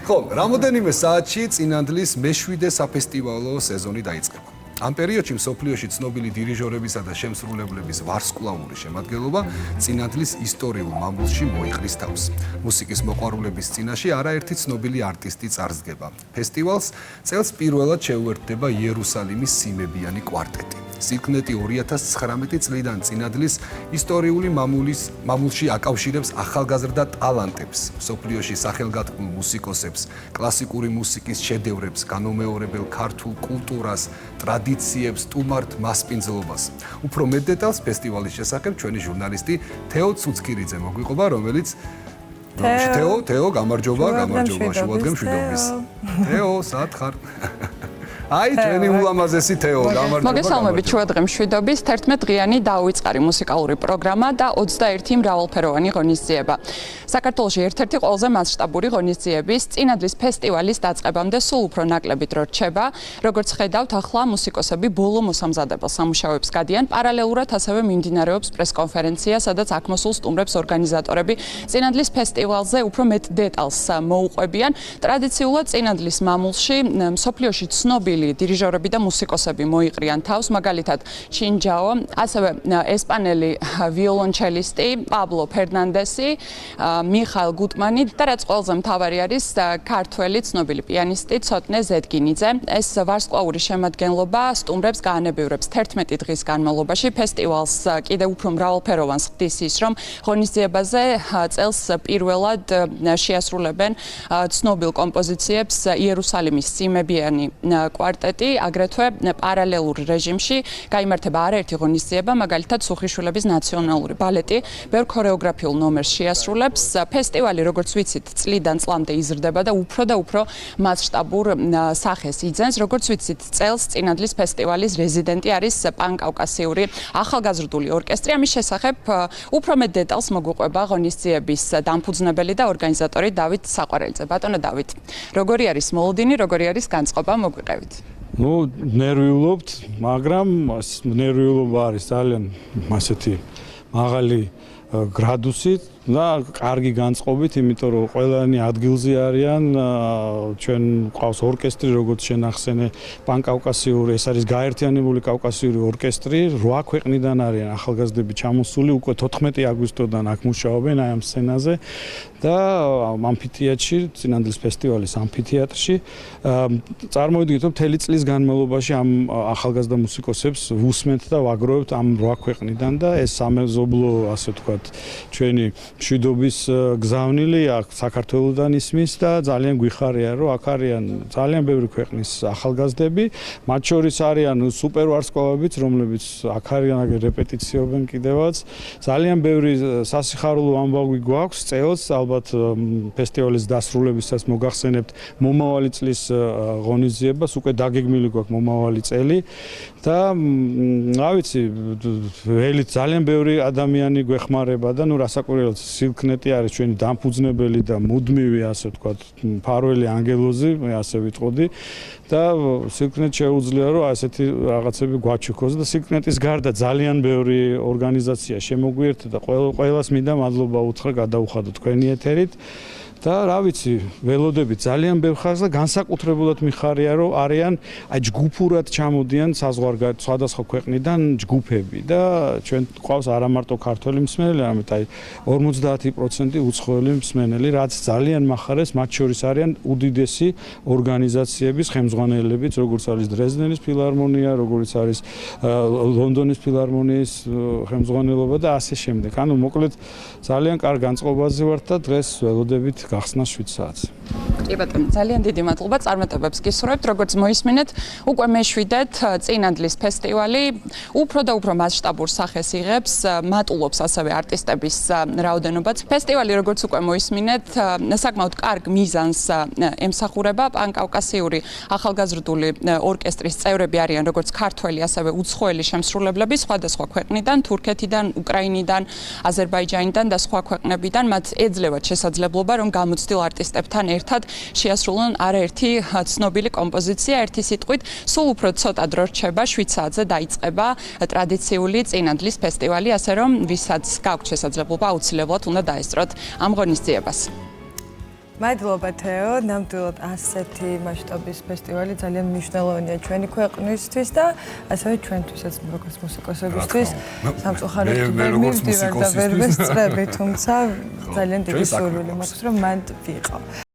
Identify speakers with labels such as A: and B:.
A: ხო, რამოდენიმე საათში წინანდლის მე-7 საფესტივალო სეზონი დაიწყება. ამ პერიოდში მსოფლიოში ცნობილი დირიჟორებისა და შემსრულებლების ვარსკვლავური შემადგენლობა წინანდლის ისტორიულ მამულში მოიყრის თავს. მუსიკის მოყვარულების წინაშე არაერთი ცნობილი არტისტი წარსდგება. ფესტივალს წელს პირველად შეუერთდება იერუსალიმის სიმებიანი კვარტეტი. სილქნეტი 2019 წლიდან წინადლის ისტორიული მამულში აკავშირებს ახალგაზრდა ტალანტებს, მსოფლიოში სახელგანთქმულ მუსიკოსებს, კლასიკური მუსიკის შედევრებს, განუმეორებელ ქართულ კულტურას, ტრადიციებს, სტუმართ მასპინძლობას. უფრო მეტ დეტალს ფესტივალის შესახებ ჩვენი ჟურნალისტი თეო ცუცქირიძე მოგვიყვება, რომელიც თეო, გამარჯობა, შევადგენ მშვიდობის. თეო, სად ხარ? აი, ჩვენი ულამაზესი თეო, გამარჯობა.
B: მოგესალმებით, შევადგენ მშვიდობის 11 დღიანი დაუვიწყარი მუსიკალური პროგრამა და 21 მრავალფეროვანი ღონისძიება. საქართველოში ერთ-ერთი ყველაზე მასშტაბური ღონისძიების წინადლის ფესტივალის დაწყებამდე სულ უფრო ნაკლები დრო რჩება. როგორც ხედავთ, ახლა მუსიკოსები ბოლო მოსამზადებელ სამუშაოებს გადიან. პარალელურად ასევე მიმდინარეობს პრესკონფერენცია, სადაც აქ მოსულ სტუმრებს ორგანიზატორები წინადლის ფესტივალზე უფრო მეტ დეტალს მოუყვებიან. ტრადიციულად წინადლის მამულში მსოფლიოში ცნობილი დირიჟორები და მუსიკოსები მოიყრიან თავს, მაგალითად ჩინჯაო, ასევე ესპანელი ვიოლონჩელისტი პაბლო ფერნანდესი, მიხაილ გუტმანი და რაც ყველაზე მთავარი არის ქართველი ცნობილი პიანისტი ცოტნე ზედგინიძე. ეს ვარსკვლავური შემადგენლობა სტუმრებს გაანებივრებს 11 დღის განმავლობაში. ფესტივალს კიდევ უფრო მრავალფეროვანს ხდის ის, რომ ღონისძიებაზე წელს პირველად შეასრულებენ ცნობილ კომპოზიციებს იერუსალიმის სიმებიანი კვარტეტი, აგრეთვე პარალელურ რეჟიმში გაიმართება არაერთი ღონისძიება, მაგალითად სუხიშვილების ნაციონალური ბალეტი ბევრ ქორეოგრაფიულ ნომერს შეასრულებს. ფესტივალი, როგორც ვიცით, წლიდან წლამდე იზრდება და უფრო მასშტაბურ სახეს იძენს. როგორც ვიცით, წელს წინადლის ფესტივალის რეზიდენტი არის პანკავკასიური ახალგაზრდული ორკესტრი. ამის შესახებ უფრო მეტ დეტალს მოგვიყვება ღონისძიების დამფუძნებელი და ორგანიზატორი დავით საყვარელიძე. ბატონო დავით, როგორი არის მოლოდინი, როგორი არის განწყობა, მოგვიყევით.
C: ნერვიულობთ, მაგრამ ნერვიულობა არის ძალიან ასეთი მაღალი გრადუსით და კარგი განწყობით, იმიტომ რომ ყველანი ადგილზე არიან, ჩვენ ყავს ორკესტრი, როგორც შენახსენე, პანკავკასიური, ეს არის გაერთიანებული კავკასიური ორკესტრი, 8 ქვეყნიდან არიან ახალგაზრდები ჩამოსული, უკვე 14 აგვისტოდან აქ მუშაობენ აი ამ სცენაზე და ამფითეატრში, წინანდლის ფესტივალის ამფითეატრში. წარმოვიდგინეთ, რომ მთელი წლის განმავლობაში ამ ახალგაზრდა მუსიკოსებს ვუსმენთ და ვაგროვებთ ამ 8 ქვეყნიდან და ეს სამეზობლო, ასე ვთქვათ, ჩვენი მშვიდობის გზავნილი აქ საქართველოსდან ისმის და ძალიან გვიხარია, რომ აქ არიან ძალიან ბევრი ქვეყნის ახალგაზრდები, მათ შორის არიან სუპერ ვარსკვლავებიც, რომლებიც აქ არიან რეპეტიციობენ კიდევაც. ძალიან ბევრი სასიხარულო ამბავი გვაქვს წელს, ალბათ ფესტივალის დასრულებისას მოგახსენებთ მომავალი წლის ღონისძიებას, უკვე დაგეგმილი გვაქვს მომავალი წელი და რა ვიცი, ძალიან ბევრი ადამიანი გვეხმარება და რასაკვირველად სილქნეტი არის ჩვენი დამფუძნებელი და მუდმივი, ასე ვთქვათ, მფარველი ანგელოზი, მე ასე ვიტყოდი და სილქნეტ შეუძლია, რომ ასეთი რაღაცები გვაჩუქოს და სილქნეტის გარდა ძალიან ბევრი ორგანიზაცია შემოგვიერთდა და ყველას მინდა მადლობა უთხრა გადაუხადო თქვენი ეთერით. და რა ვიცი, ველოდები ძალიან ბევრ ხაზს და განსაკუთრებულად მიხარია, რომ არიან აი ჯგუფურად ჩამოდიან საზღვარგარეთ სხვადასხვა ქვეყნიდან ჯგუფები და ჩვენ ყავს არა მარტო ქართველი მსმენელი, არამედ აი 50% უცხოელი მსმენელი, რაც ძალიან მახარებს, მათ შორის არიან უდიდესი ორგანიზაციების ხელმძღვანელებიც, როგორც არის დრეზდენის ფილარმონია, როგორც არის ლონდონის ფილარმონიის ხელმძღვანელობა და ასე შემდეგ. ანუ მოკლედ ძალიან კარგ განწყობაზე ვართ და დღეს ველოდებით გახსნა 7 საათს.
B: კი ბატონო, ძალიან დიდი მადლობა წარმატებებს გისურვებთ, როგორც მოისმინეთ, უკვე მე-7 წინადლის ფესტივალი უფრო და უფრო მასშტაბურ სახეს იღებს, მატულობს ასევე არტისტების რაოდენობაც. ფესტივალი, როგორც უკვე მოისმინეთ, საკმაოდ კარგ მიზანს ემსახურება. პანკავკასიური ახალგაზრდული ორკესტრის წევრები არიან როგორც ქართველი, ასევე უცხოელი შემსრულებლები სხვადასხვა ქვეყნიდან, თურქეთიდან, უკრაინიდან, აზერბაიჯანიდან და სხვა ქვეყნებიდან. მათ ეძლევათ შესაძლებლობა, რომ გამოცდილ არტისტებთან ერთად შეასრულონ არაერთი ცნობილი კომპოზიცია. ერთი სიტყვით, სულ უფრო ცოტა დრო რჩება, 7 საათზე დაიწყება ტრადიციული წინადლის ფესტივალი, ასე რომ ვისაც გაქვთ შესაძლებლობა, აუცილებლად უნდა დაესწროთ ამ ღონისძიებას.
D: მადლობა თეო, ნამდვილად ასეთი მასშტაბის ფესტივალი ძალიან მნიშვნელოვანია ჩვენი ქვეყნისთვის და ასევე ჩვენთვისაც როგორც მუსიკოსებისთვის. სამწუხაროდ ვერ მივდივარ და ვერ ვესწრები, თუმცა ძალიან დიდი სურვილი მაქვს რომ მანდ ვიყო.